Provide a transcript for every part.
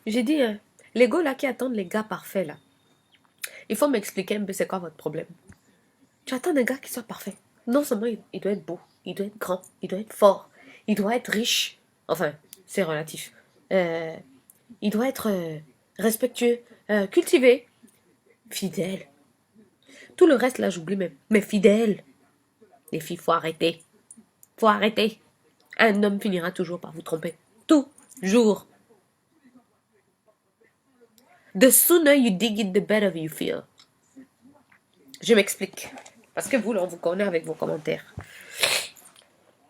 J'ai dit, les gars là qui attendent les gars parfaits là, il faut m'expliquer un peu c'est quoi votre problème. Tu attends des gars qui soient parfaits. Non seulement il doit être beau, il doit être grand, il doit être fort, il doit être riche. Enfin, c'est relatif. Euh, il doit être respectueux, cultivé, fidèle. Tout le reste là, j'oublie même. Mais fidèle. Les filles, faut arrêter. Faut arrêter. Un homme finira toujours par vous tromper. Toujours. The sooner you dig it, the better you feel. Je m'explique. Parce que vous, là, on vous connaît avec vos commentaires.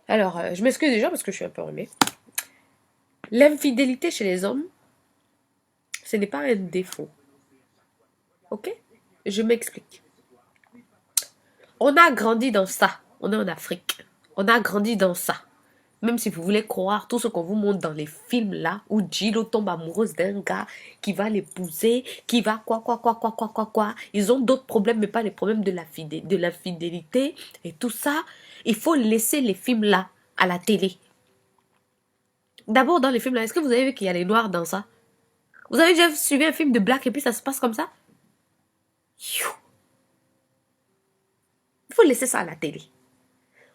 Alors, je m'excuse déjà parce que je suis un peu enrhumée. L'infidélité chez les hommes, ce n'est pas un défaut. Ok? Je m'explique. On a grandi dans ça. On est en Afrique. On a grandi dans ça. Même si vous voulez croire tout ce qu'on vous montre dans les films là, où Gilo tombe amoureuse d'un gars qui va l'épouser, qui va quoi. Ils ont d'autres problèmes, mais pas les problèmes de la fidélité et tout ça. Il faut laisser les films là à la télé. D'abord, dans les films là, est-ce que vous avez vu qu'il y a les noirs dans ça? Vous avez déjà suivi un film de black et puis ça se passe comme ça? Il faut laisser ça à la télé.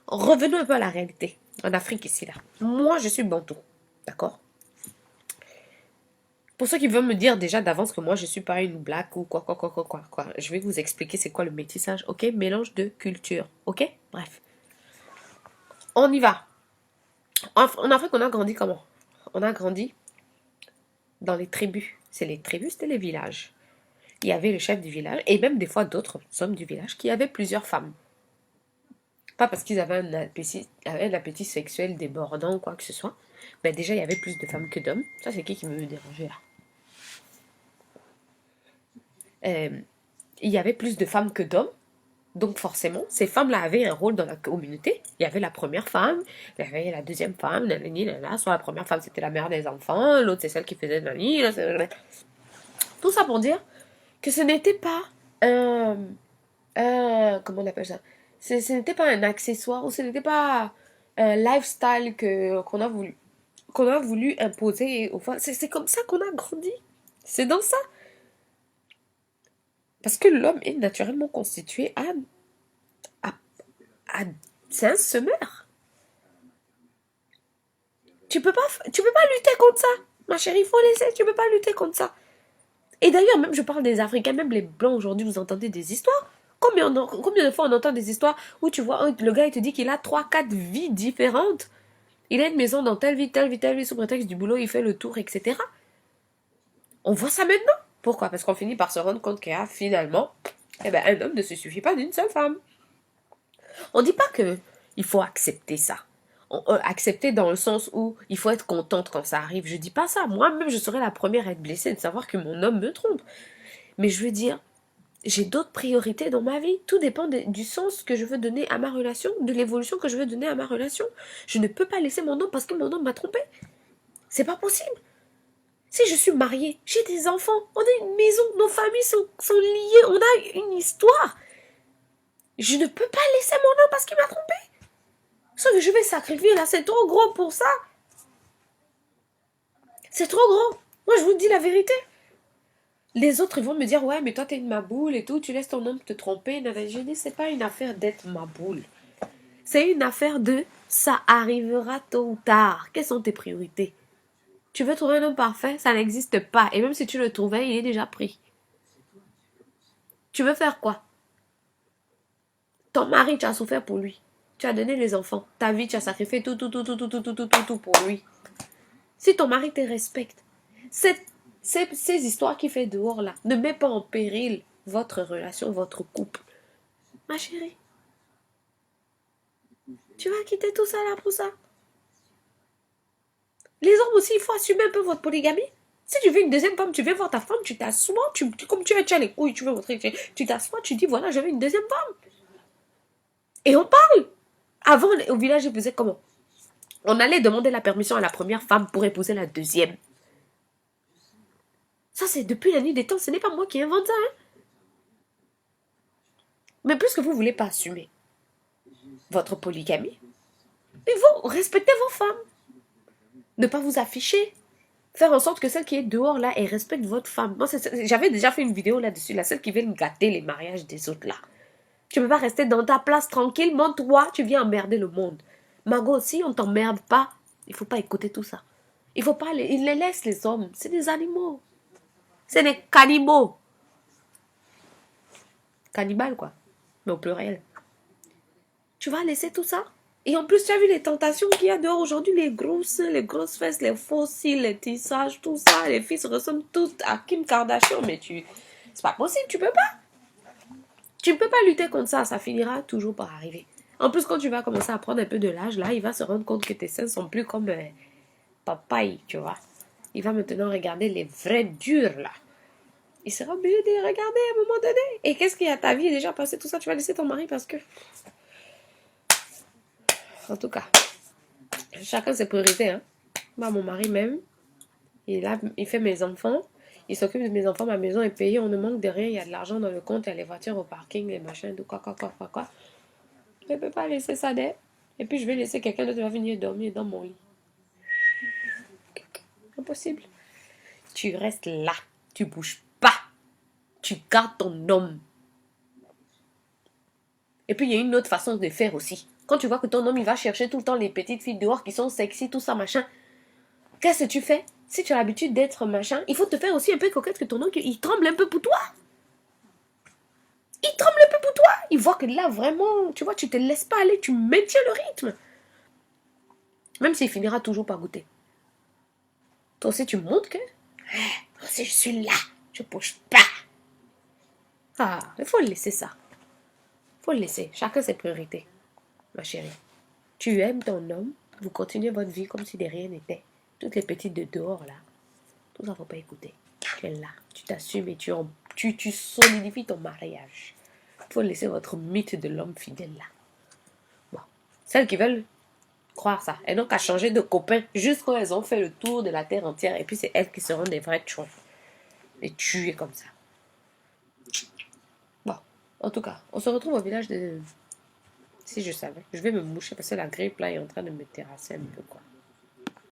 Revenons un peu à la réalité. En Afrique ici là. Moi, je suis bantou. D'accord? Pour ceux qui veulent me dire déjà d'avance que moi je suis pas une black ou quoi. Je vais vous expliquer c'est quoi le métissage, ok? Mélange de culture, ok? Bref. On y va. En Afrique, on a grandi comment? On a grandi dans les tribus. C'est les tribus, c'était les villages. Il y avait le chef du village et même des fois d'autres hommes du village qui avaient plusieurs femmes. Pas parce qu'ils avaient un appétit sexuel débordant ou quoi que ce soit. Mais déjà, il y avait plus de femmes que d'hommes. Ça, c'est qui me dérangeait là? Il y avait plus de femmes que d'hommes. Donc forcément, ces femmes-là avaient un rôle dans la communauté. Il y avait la première femme, il y avait la deuxième femme, soit la première femme c'était la mère des enfants, l'autre c'est celle qui faisait nanani. Tout ça pour dire que ce n'était pas comment on appelle ça? Ce n'était pas un accessoire ou ce n'était pas un lifestyle qu'on a voulu imposer aux femmes. C'est comme ça qu'on a grandi. C'est dans ça. Parce que l'homme est naturellement constitué à, à c'est un semeur. Tu peux pas lutter contre ça. Ma chérie, il faut laisser, tu peux pas lutter contre ça. Et d'ailleurs, même je parle des Africains, même les Blancs aujourd'hui, vous entendez des histoires. Combien de fois on entend des histoires où tu vois, le gars il te dit qu'il a 3, 4 vies différentes. Il a une maison dans telle vie, sous prétexte du boulot, il fait le tour, etc. On voit ça maintenant. Pourquoi? Parce qu'on finit par se rendre compte qu'il y a finalement, un homme ne se suffit pas d'une seule femme. On ne dit pas que il faut accepter ça. Accepter dans le sens où il faut être contente quand ça arrive. Je dis pas ça. Moi-même, je serais la première à être blessée de savoir que mon homme me trompe. Mais je veux dire, j'ai d'autres priorités dans ma vie. Tout dépend du sens que je veux donner à ma relation, de l'évolution que je veux donner à ma relation. Je ne peux pas laisser mon homme parce que mon homme m'a trompé. C'est pas possible. Si je suis mariée, j'ai des enfants, on a une maison, nos familles sont liées, on a une histoire. Je ne peux pas laisser mon homme parce qu'il m'a trompé. Sauf que je vais sacrifier là, c'est trop gros pour ça. C'est trop gros. Moi, je vous dis la vérité. Les autres, ils vont me dire, ouais, mais toi, t'es une maboule et tout, tu laisses ton homme te tromper. Je dis, c'est pas une affaire d'être maboule. C'est une affaire de, ça arrivera tôt ou tard. Quelles sont tes priorités? Tu veux trouver un homme parfait? Ça n'existe pas. Et même si tu le trouvais, il est déjà pris. Tu veux faire quoi? Ton mari, tu as souffert pour lui. Tu as donné les enfants. Ta vie, tu as sacrifié tout pour lui. Si ton mari te respecte, ces histoires qu'il fait dehors là, ne met pas en péril votre relation, votre couple. Ma chérie, tu vas quitter tout ça là pour ça. Les hommes aussi, il faut assumer un peu votre polygamie. Si tu veux une deuxième femme, tu viens voir ta femme, tu t'assois, comme tu as les couilles, tu veux montrer, tu t'assois, tu dis voilà, j'avais une deuxième femme. Et on parle. Avant, au village, ils faisaient comment? On allait demander la permission à la première femme pour épouser la deuxième. Ça, c'est depuis la nuit des temps. Ce n'est pas moi qui invente ça. Hein? Mais puisque vous ne voulez pas assumer votre polygamie, il faut respecter vos femmes. Ne pas vous afficher. Faire en sorte que celle qui est dehors là, elle respecte votre femme. Moi, j'avais déjà fait une vidéo là-dessus, la celle qui vient gâter les mariages des autres là. Tu peux pas rester dans ta place tranquillement, toi, tu viens emmerder le monde. Margot, si on t'emmerde pas, il faut pas écouter tout ça. Il faut pas ils les laissent les hommes, c'est des animaux. C'est des cannibaux. Cannibales quoi, mais au pluriel. Tu vas laisser tout ça? Et en plus, tu as vu les tentations qu'il y a dehors aujourd'hui, les grosses fesses, les faux cils, les tissages, tout ça. Les filles se ressemblent toutes à Kim Kardashian, mais c'est pas possible, tu peux pas. Tu ne peux pas lutter contre ça, ça finira toujours par arriver. En plus, quand tu vas commencer à prendre un peu de l'âge, là, il va se rendre compte que tes seins sont plus comme papaye, tu vois. Il va maintenant regarder les vrais durs, là. Il sera obligé de les regarder à un moment donné. Et qu'est-ce qu'il y a? Ta vie est déjà passée, tout ça, tu vas laisser ton mari parce que... En tout cas, chacun ses priorités, hein. Moi, mon mari même, il fait mes enfants, il s'occupe de mes enfants, ma maison est payée, on ne manque de rien, il y a de l'argent dans le compte, il y a les voitures au parking, les machins, de quoi. Je ne peux pas laisser ça d'air. Et puis je vais laisser quelqu'un d'autre qui va venir dormir dans mon lit. Impossible. Tu restes là, tu bouges pas. Tu gardes ton homme. Et puis il y a une autre façon de faire aussi. Quand tu vois que ton homme il va chercher tout le temps les petites filles dehors qui sont sexy, tout ça, machin. Qu'est-ce que tu fais? Si tu as l'habitude d'être machin, il faut te faire aussi un peu coquette que ton homme, il tremble un peu pour toi. Il tremble un peu pour toi. Il voit que là, vraiment, tu vois, tu te laisses pas aller, tu maintiens le rythme. Même s'il finira toujours par goûter. Toi aussi, tu montres que... Moi aussi, je suis là. Je bouge pas. Ah, il faut le laisser ça. Il faut le laisser. Chacun ses priorités, ma chérie. Tu aimes ton homme, vous continuez votre vie comme si de rien n'était. Toutes les petites de dehors, là, tout ça, faut pas écouter. Tu es là, tu t'assumes et tu solidifies ton mariage. Il faut laisser votre mythe de l'homme fidèle, là. Bon, celles qui veulent croire ça, elles n'ont qu'à changer de copain jusqu'à elles ont fait le tour de la terre entière. Et puis, c'est elles qui seront des vrais chouins. Et tuer comme ça. Bon, en tout cas, on se retrouve au village de... Si je savais. Je vais me moucher parce que la grippe là est en train de me terrasser un peu quoi.